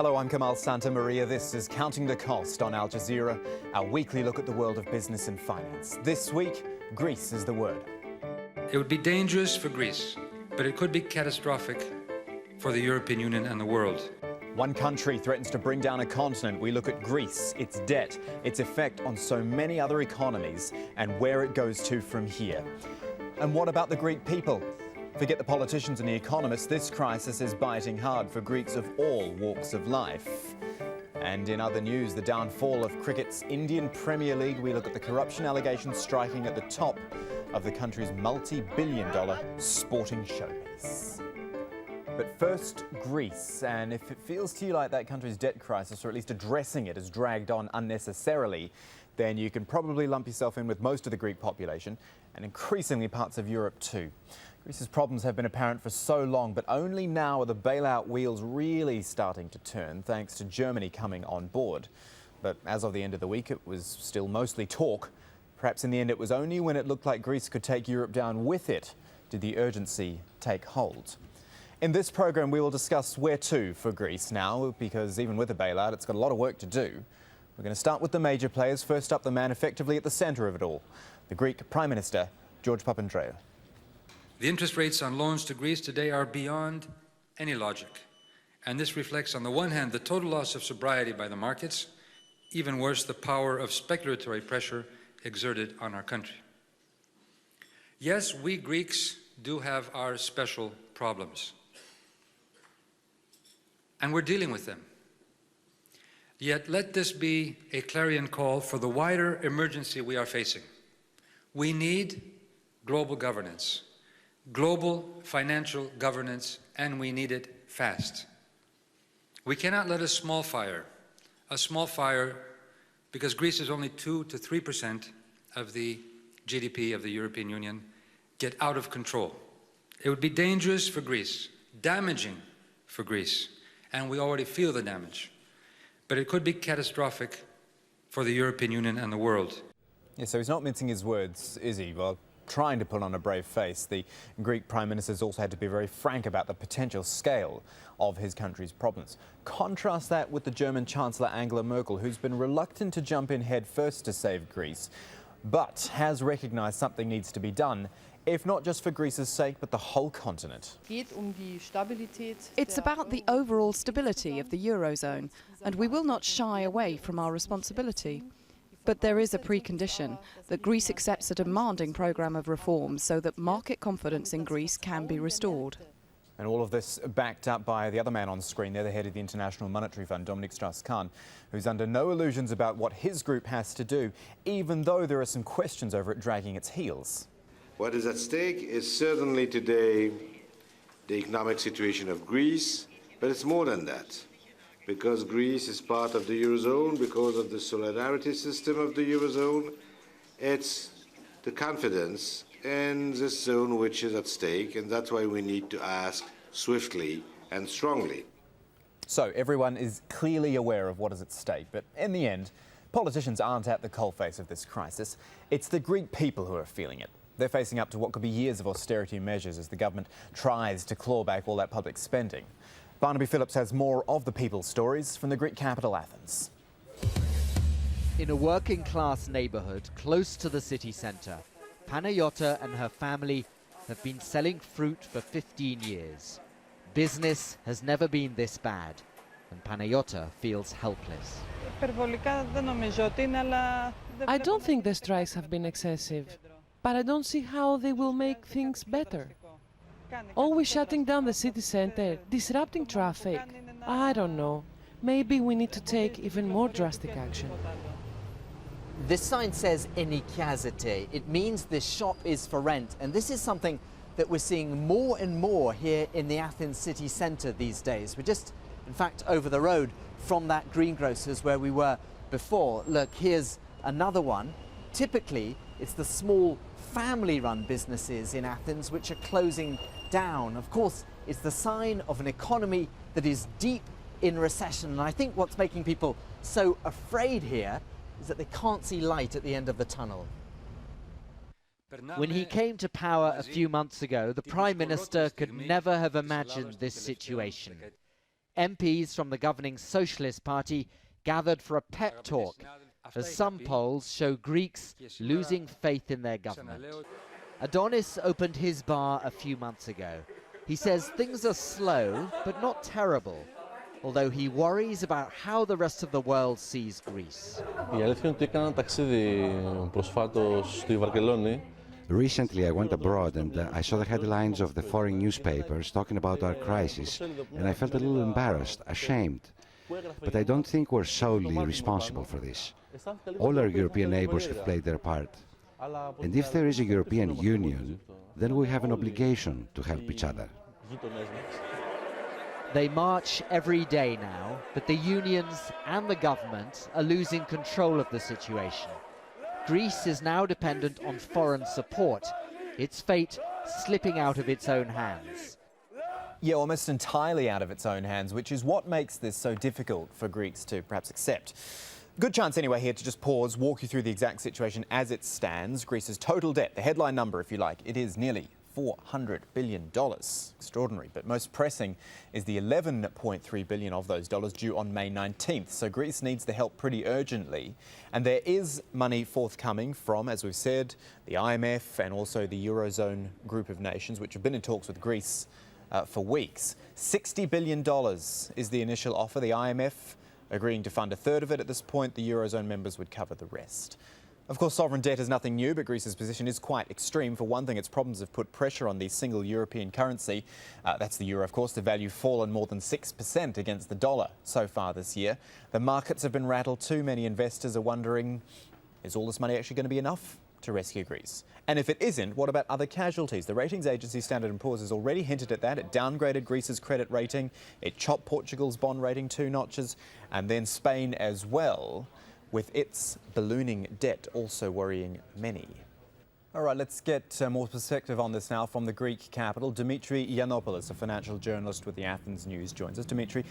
Hello, I'm Kamal Santamaria. This is Counting the Cost on Al Jazeera, our weekly look at the world of business and finance. This week, Greece is the word. It would be dangerous for Greece, but it could be catastrophic for the European Union and the world. One country threatens to bring down a continent. We look at Greece, its debt, its effect on so many other economies, and where it goes to from here. And what about the Greek people? Forget the politicians and the economists, this crisis is biting hard for Greeks of all walks of life. And in other news, the downfall of cricket's Indian Premier League, we look at the corruption allegations striking at the top of the country's multi-billion-dollar sporting showbiz. But first, Greece, and if it feels to you like that country's debt crisis, or at least addressing it, has dragged on unnecessarily, then you can probably lump yourself in with most of the Greek population, and increasingly parts of Europe too. Greece's problems have been apparent for so long, but only now are the bailout wheels really starting to turn, thanks to Germany coming on board. But as of the end of the week, it was still mostly talk. Perhaps in the end, it was only when it looked like Greece could take Europe down with it did the urgency take hold. In this program, we will discuss where to for Greece now, because even with the bailout, it's got a lot of work to do. We're going to start with the major players. First up, the man effectively at the centre of it all, the Greek Prime Minister, George Papandreou. The interest rates on loans to Greece today are beyond any logic. And this reflects, on the one hand, the total loss of sobriety by the markets, even worse, the power of speculatory pressure exerted on our country. Yes, we Greeks do have our special problems. And we're dealing with them. Yet let this be a clarion call for the wider emergency we are facing. We need global governance, global financial governance, and we need it fast. We cannot let a small fire, because Greece is only 2 to 3% of the GDP of the European Union, get out of control. It would be dangerous for Greece, damaging for Greece, and we already feel the damage. But it could be catastrophic for the European Union and the world. Yeah, so he's not mincing his words, is he? Well, trying to put on a brave face. The Greek Prime Minister's also had to be very frank about the potential scale of his country's problems. Contrast that with the German Chancellor Angela Merkel, who's been reluctant to jump in head first to save Greece, but has recognised something needs to be done, if not just for Greece's sake, but the whole continent. It's about the overall stability of the Eurozone, and we will not shy away from our responsibility. But there is a precondition, that Greece accepts a demanding programme of reforms so that market confidence in Greece can be restored. And all of this backed up by the other man on screen there, the head of the International Monetary Fund, Dominique Kahn, who's under no illusions about what his group has to do, even though there are some questions over it dragging its heels. What is at stake is certainly today the economic situation of Greece, but it's more than that. Because Greece is part of the Eurozone, because of the solidarity system of the Eurozone, it's the confidence in this zone which is at stake, and that's why we need to ask swiftly and strongly. So everyone is clearly aware of what is at stake, but in the end, politicians aren't at the coalface of this crisis. It's the Greek people who are feeling it. They're facing up to what could be years of austerity measures as the government tries to claw back all that public spending. Barnaby Phillips has more of the people's stories from the Greek capital, Athens. In a working-class neighbourhood close to the city centre, Panayota and her family have been selling fruit for 15 years. Business has never been this bad, and Panayota feels helpless. I don't think the strikes have been excessive, but I don't see how they will make things better. Always shutting down the city centre, disrupting traffic. I don't know. Maybe we need to take even more drastic action. This sign says Enikazete. It means this shop is for rent, and this is something that we're seeing more and more here in the Athens city centre these days. We're just, in fact, over the road from that greengrocer's where we were before. Look, here's another one. Typically, it's the small family-run businesses in Athens which are closing down. Of course, it's the sign of an economy that is deep in recession. And I think what's making people so afraid here is that they can't see light at the end of the tunnel. When he came to power a few months ago, the Prime Minister could never have imagined this situation. MPs from the governing Socialist Party gathered for a pep talk as some polls show Greeks losing faith in their government. Adonis opened his bar a few months ago. He says things are slow, but not terrible, although he worries about how the rest of the world sees Greece. Recently, I went abroad and I saw the headlines of the foreign newspapers talking about our crisis, and I felt a little embarrassed, ashamed. But I don't think we're solely responsible for this. All our European neighbors have played their part. And if there is a European Union, then we have an obligation to help each other. They march every day now, but the unions and the government are losing control of the situation. Greece is now dependent on foreign support, its fate slipping out of its own hands. Yeah, almost entirely out of its own hands, which is what makes this so difficult for Greeks to perhaps accept. Good chance anyway here to just pause, walk you through the exact situation as it stands. Greece's total debt, the headline number if you like, it is nearly $400 billion. Extraordinary, but most pressing is the $11.3 billion of those dollars due on May 19th. So Greece needs the help pretty urgently. And there is money forthcoming from, as we've said, the IMF and also the Eurozone group of nations, which have been in talks with Greece for weeks. $60 billion is the initial offer. The IMF agreeing to fund a third of it at this point. The Eurozone members would cover the rest. Of course, sovereign debt is nothing new, but Greece's position is quite extreme. For one thing, its problems have put pressure on the single European currency. That's the euro, of course. The value fallen more than 6% against the dollar so far this year. The markets have been rattled too. Many investors are wondering, is all this money actually going to be enough to rescue Greece? And if it isn't, what about other casualties? The ratings agency Standard & Poor's has already hinted at that. It downgraded Greece's credit rating. It chopped Portugal's bond rating 2 notches, and then Spain as well, with its ballooning debt also worrying many. All right, let's get more perspective on this now from the Greek capital. Dimitri Yiannopoulos, a financial journalist with the Athens News, joins us. Dimitri,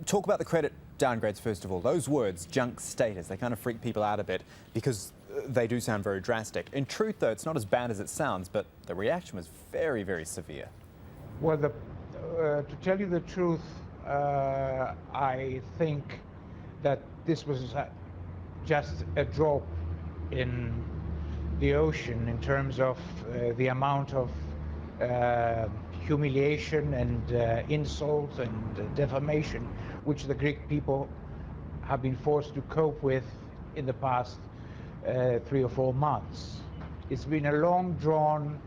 talk about the credit downgrades first of all. Those words, junk status, they kind of freak people out a bit because they do sound very drastic. In truth, though, it's not as bad as it sounds, but the reaction was very, very severe. Well, to tell you the truth, I think that this was just a drop in the ocean in terms of the amount of humiliation and insult and defamation which the Greek people have been forced to cope with in the past 3 or 4 months. It's been a long drawn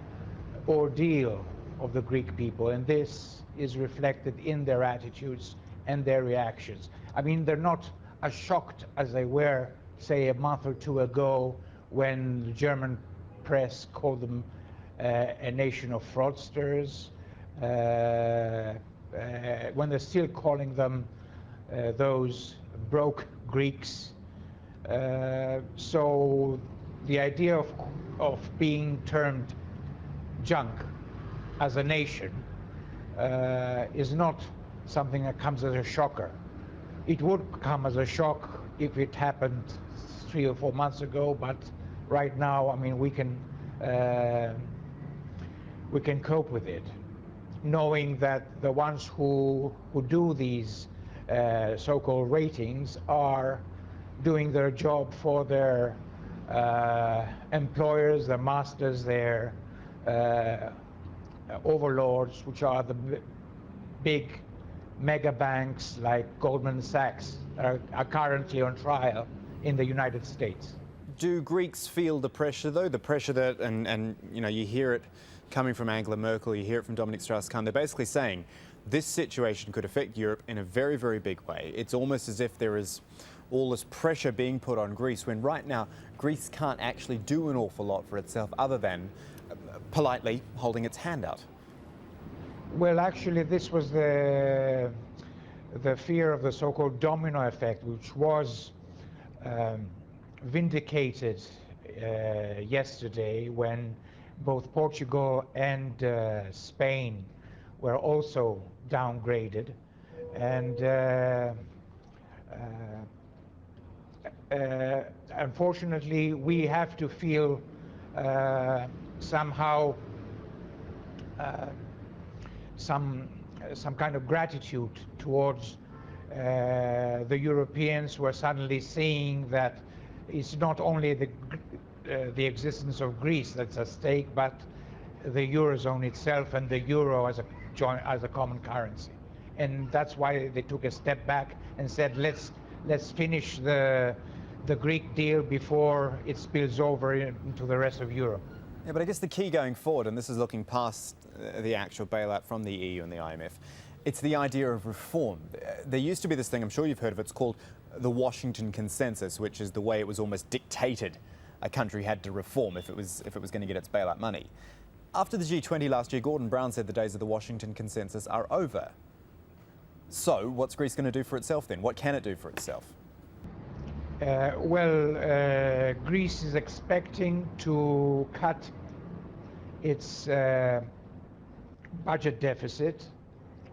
ordeal of the Greek people, and this is reflected in their attitudes and their reactions. I mean, they're not as shocked as they were, say, a month or 2 ago when the German press called them a nation of fraudsters, when they're still calling them those broke Greeks. So the idea of being termed junk as a nation is not something that comes as a shocker. It would come as a shock if it happened 3 or 4 months ago, but right now, I mean, we can cope with it, knowing that the ones who do these so-called ratings are doing their job for their employers, their masters, their overlords, which are the big mega banks like Goldman Sachs are currently on trial in the United States. Do Greeks feel the pressure, though? The pressure that, and you know, you hear it coming from Angela Merkel, you hear it from Dominique Strauss. They're basically saying this situation could affect Europe in a very, very big way. It's almost as if there is all this pressure being put on Greece, when right now Greece can't actually do an awful lot for itself other than politely holding its hand out. Well, actually, this was the fear of the so-called domino effect, which was vindicated yesterday when both Portugal and Spain were also downgraded. And unfortunately, we have to feel somehow some some kind of gratitude towards the Europeans, who are suddenly seeing that it's not only the existence of Greece that's at stake, but the Eurozone itself and the euro as a common currency. And that's why they took a step back and said, let's finish the Greek deal before it spills over into the rest of Europe. Yeah, but I guess the key going forward, and this is looking past the actual bailout from the EU and the IMF, it's the idea of reform. There used to be this thing, I'm sure you've heard of it, it's called the Washington Consensus, which is the way it was almost dictated a country had to reform if it was going to get its bailout money. After the G20 last year, Gordon Brown said the days of the Washington Consensus are over. So what's Greece going to do for itself then? What can it do for itself? Greece is expecting to cut its budget deficit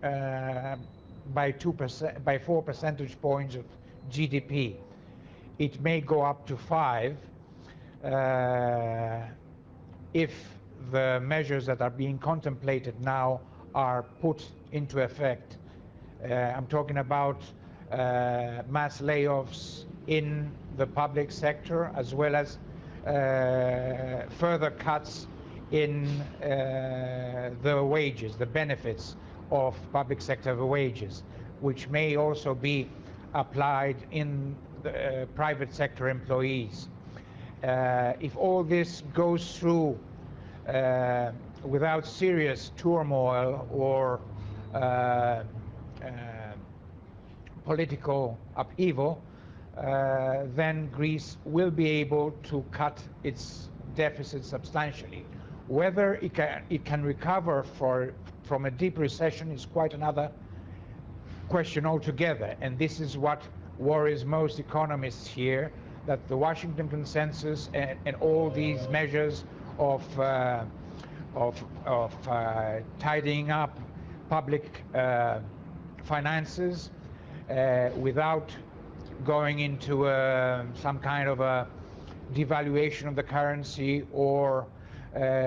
by 4 percentage points of GDP. It may go up to 5 if the measures that are being contemplated now are put into effect. I'm talking about mass layoffs in the public sector, as well as further cuts in the wages, the benefits of public sector wages, which may also be applied in the private sector employees. If all this goes through without serious turmoil or political upheaval, then Greece will be able to cut its deficit substantially. Whether it can recover from a deep recession is quite another question altogether, and this is what worries most economists here, that the Washington Consensus and all these measures of tidying up public finances without going into some kind of a devaluation of the currency or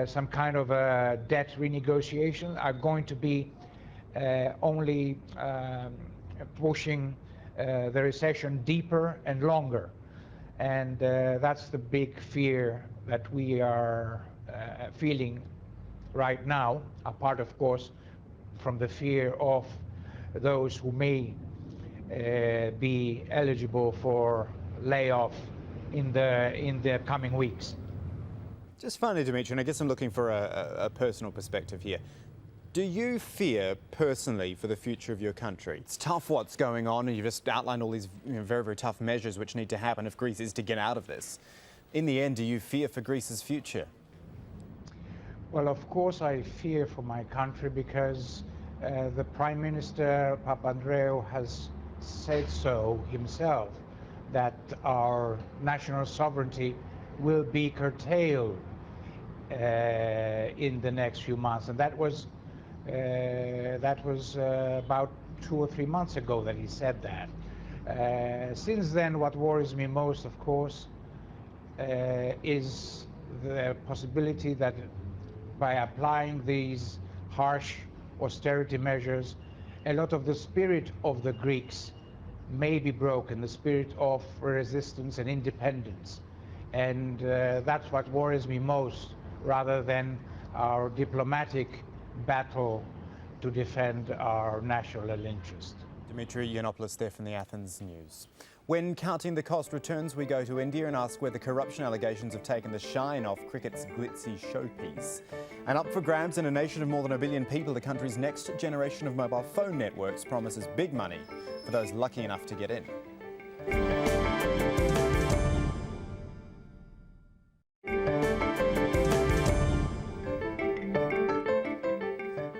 some kind of a debt renegotiation are going to be only pushing the recession deeper and longer. And that's the big fear that we are feeling right now, apart, of course, from the fear of those who may be eligible for layoff in the coming weeks. Just finally, Dimitri, and I guess I'm looking for a personal perspective here. Do you fear personally for the future of your country? It's tough what's going on, and you've just outlined all these very, very tough measures which need to happen if Greece is to get out of this. In the end, do you fear for Greece's future? Well, of course I fear for my country, because the Prime Minister Papandreou has said so himself, that our national sovereignty will be curtailed in the next few months, and that was about 2 or 3 months ago that he said that. Since then, what worries me most, of course, is the possibility that by applying these harsh austerity measures, a lot of the spirit of the Greeks may be broken, the spirit of resistance and independence. And that's what worries me most, rather than our diplomatic battle to defend our national interest. Dimitri Yiannopoulos there from the Athens News. When Counting the Cost returns, we go to India and ask whether corruption allegations have taken the shine off cricket's glitzy showpiece. And up for grabs in a nation of more than 1 billion people, the country's next generation of mobile phone networks promises big money for those lucky enough to get in.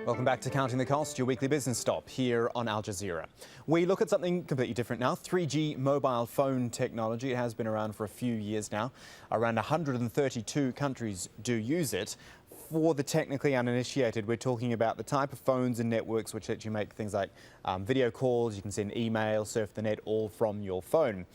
Welcome back to Counting the Cost, your weekly business stop here on Al Jazeera. We look at something completely different now, 3G mobile phone technology. It has been around for a few years now. Around 132 countries do use it. For the technically uninitiated, we're talking about the type of phones and networks which let you make things like video calls, you can send email, surf the net, all from your phone.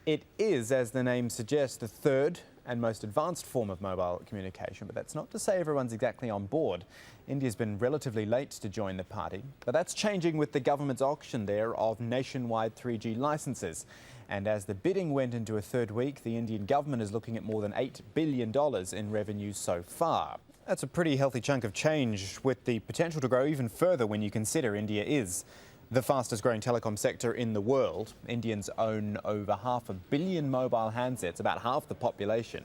It is, as the name suggests, the third and most advanced form of mobile communication, but that's not to say everyone's exactly on board. India's been relatively late to join the party, but that's changing with the government's auction there of nationwide 3G licenses. And as the bidding went into a third week, the Indian government is looking at more than $8 billion in revenue so far. That's a pretty healthy chunk of change, with the potential to grow even further when you consider India is the fastest growing telecom sector in the world. Indians own over 500 million mobile handsets, about half the population.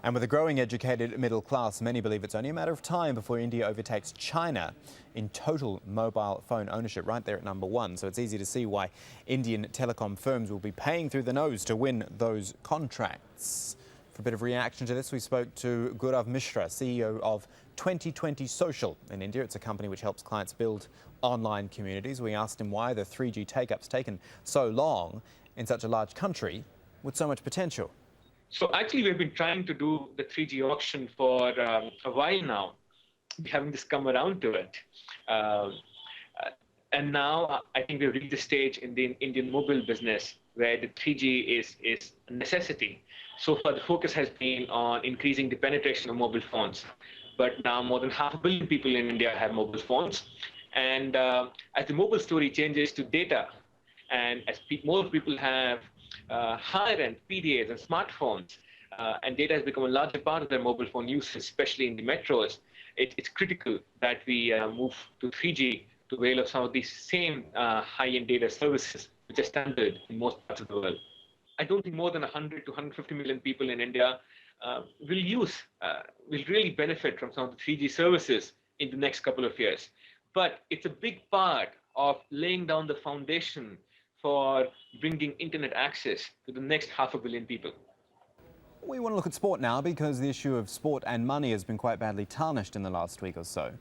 And with a growing educated middle class, many believe it's only a matter of time before India overtakes China in total mobile phone ownership, right there at #1. So it's easy to see why Indian telecom firms will be paying through the nose to win those contracts. For a bit of reaction to this, we spoke to Gaurav Mishra, CEO of 2020 Social in India. It's a company which helps clients build online communities. We asked him why the 3G take-up's taken so long in such a large country with so much potential. So actually, we've been trying to do the 3G auction for a while now. We haven't just come around to it. And now I think we've reached the stage in the Indian mobile business where the 3G is a necessity. So far, the focus has been on increasing the penetration of mobile phones. But now more than 500 million people in India have mobile phones. And as the mobile story changes to data, and as more people have higher-end PDAs and smartphones, and data has become a larger part of their mobile phone use, especially in the metros, it's critical that we move to 3G to avail of some of these same high-end data services, which are standard in most parts of the world. I don't think more than 100 to 150 million people in India will really benefit from some of the 3G services in the next couple of years. But it's a big part of laying down the foundation for bringing internet access to the next 500 million people. We want to look at sport now because the issue of sport and money has been quite badly tarnished in the last week or so.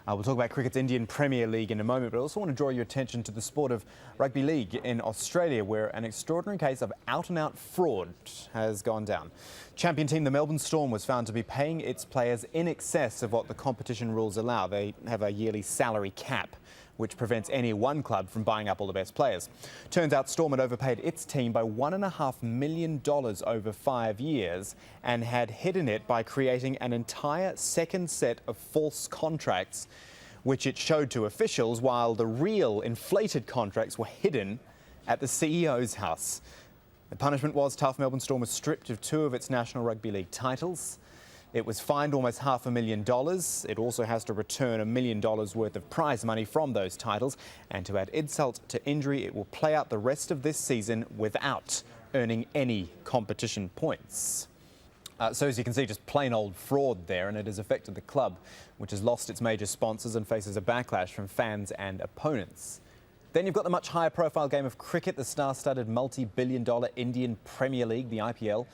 We'll talk about cricket's Indian Premier League in a moment, but I also want to draw your attention to the sport of rugby league in Australia, where an extraordinary case of out-and-out fraud has gone down. Champion team the Melbourne Storm was found to be paying its players in excess of what the competition rules allow. They have a yearly salary cap, which prevents any one club from buying up all the best players. Turns out Storm had overpaid its team by $1.5 million over 5 years and had hidden it by creating an entire second set of false contracts, which it showed to officials, while the real inflated contracts were hidden at the CEO's house. The punishment was tough. Melbourne Storm was stripped of 2 of its National Rugby League titles. It was fined almost $500,000. It also has to return $1 million worth of prize money from those titles. And to add insult to injury, it will play out the rest of this season without earning any competition points. So as you can see, just plain old fraud there, and it has affected the club, which has lost its major sponsors and faces a backlash from fans and opponents. Then you've got the much higher profile game of cricket, the star-studded multi-billion-dollar Indian Premier League, the IPL,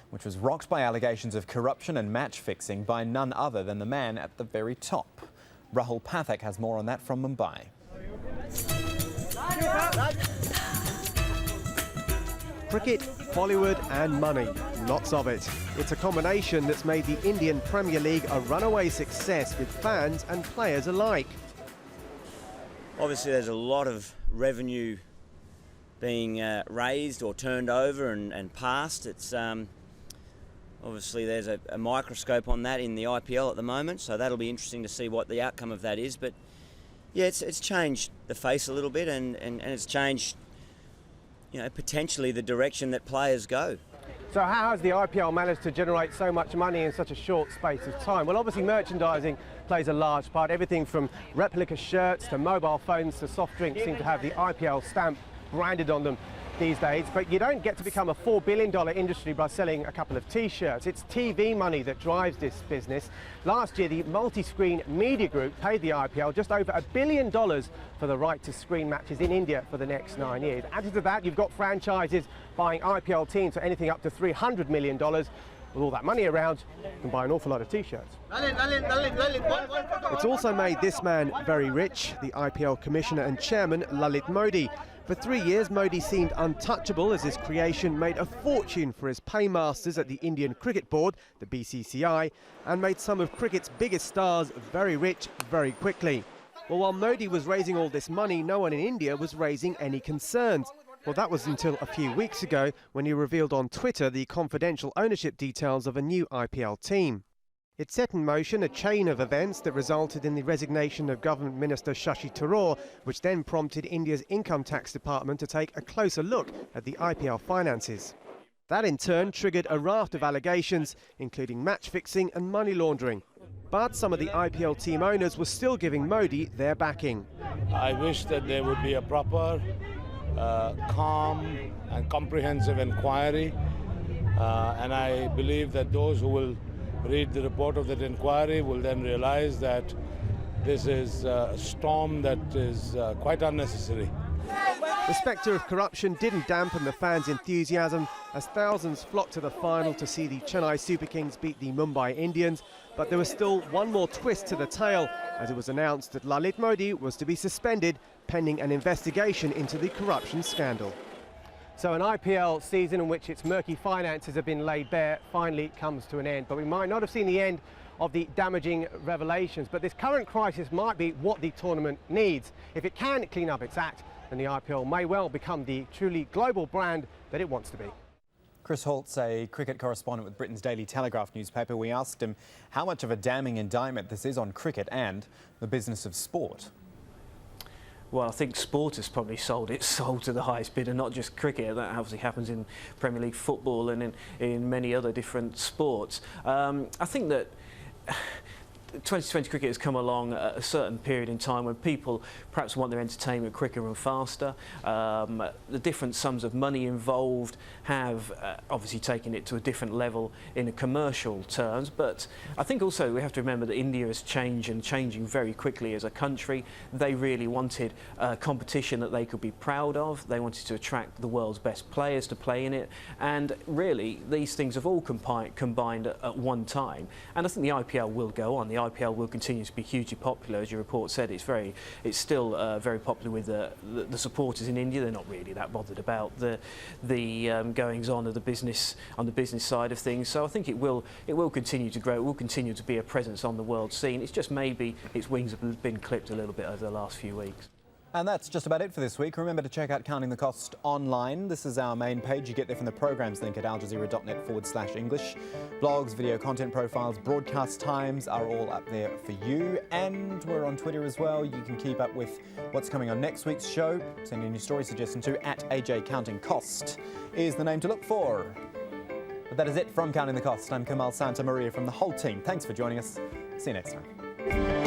which was rocked by allegations of corruption and match-fixing by none other than the man at the very top. Rahul Pathak has more on that from Mumbai. Cricket, Bollywood and money. Lots of it. It's a combination that's made the Indian Premier League a runaway success with fans and players alike. Obviously there's a lot of revenue being raised or turned over and passed. It's obviously there's a microscope on that in the IPL at the moment, so that'll be interesting to see what the outcome of that is. But yeah, it's changed the face a little bit, and it's changed, potentially the direction that players go. So how has the IPL managed to generate so much money in such a short space of time? Well, obviously merchandising plays a large part. Everything from replica shirts to mobile phones to soft drinks seem to have the IPL stamp branded on them these days, but you don't get to become a $4 billion industry by selling a couple of T-shirts. It's TV money that drives this business. Last year, the multi-screen media group paid the IPL just over $1 billion for the right to screen matches in India for the next 9 years. Added to that, you've got franchises buying IPL teams for anything up to $300 million. With all that money around, you can buy an awful lot of T-shirts. It's also made this man very rich, the IPL commissioner and chairman, Lalit Modi. For 3 years, Modi seemed untouchable as his creation made a fortune for his paymasters at the Indian Cricket Board, the BCCI, and made some of cricket's biggest stars very rich very quickly. Well, while Modi was raising all this money, no one in India was raising any concerns. Well, that was until a few weeks ago when he revealed on Twitter the confidential ownership details of a new IPL team. It set in motion a chain of events that resulted in the resignation of Government Minister Shashi Tharoor, which then prompted India's Income Tax Department to take a closer look at the IPL finances. That in turn triggered a raft of allegations, including match fixing and money laundering. But some of the IPL team owners were still giving Modi their backing. I wish that there would be a proper, calm and comprehensive inquiry, and I believe that those who will read the report of that inquiry will then realize that this is a storm that is quite unnecessary. The spectre of corruption didn't dampen the fans' enthusiasm as thousands flocked to the final to see the Chennai Super Kings beat the Mumbai Indians, but there was still one more twist to the tale as it was announced that Lalit Modi was to be suspended pending an investigation into the corruption scandal. So an IPL season in which its murky finances have been laid bare finally comes to an end. But we might not have seen the end of the damaging revelations, but this current crisis might be what the tournament needs. If it can clean up its act, then the IPL may well become the truly global brand that it wants to be. Chris Holt's a cricket correspondent with Britain's Daily Telegraph newspaper. We asked him how much of a damning indictment this is on cricket and the business of sport. Well, I think sport has probably sold its soul to the highest bidder, not just cricket. That obviously happens in Premier League football and in many other different sports. I think that 2020 cricket has come along at a certain period in time when people perhaps want their entertainment quicker and faster. The different sums of money involved have obviously taken it to a different level in a commercial terms, but I think also we have to remember that India has changed and changing very quickly as a country. They really wanted a competition that they could be proud of. They wanted to attract the world's best players to play in it, and really these things have all combined at one time, and I think the IPL will go on. The IPL will continue to be hugely popular, as your report said. It's still very popular with the supporters in India. They're not really that bothered about the goings on of the business side of things. So I think it will continue to grow. It will continue to be a presence on the world scene. It's just maybe its wings have been clipped a little bit over the last few weeks. And that's just about it for this week. Remember to check out Counting the Cost online. This is our main page. You get there from the programs link at aljazeera.net/English. Blogs, video content profiles, broadcast times are all up there for you. And we're on Twitter as well. You can keep up with what's coming on next week's show. Send in your story suggestion to @AJCountingCost is the name to look for. But that is it from Counting the Cost. I'm Kamal Santa Maria from the whole team. Thanks for joining us. See you next time.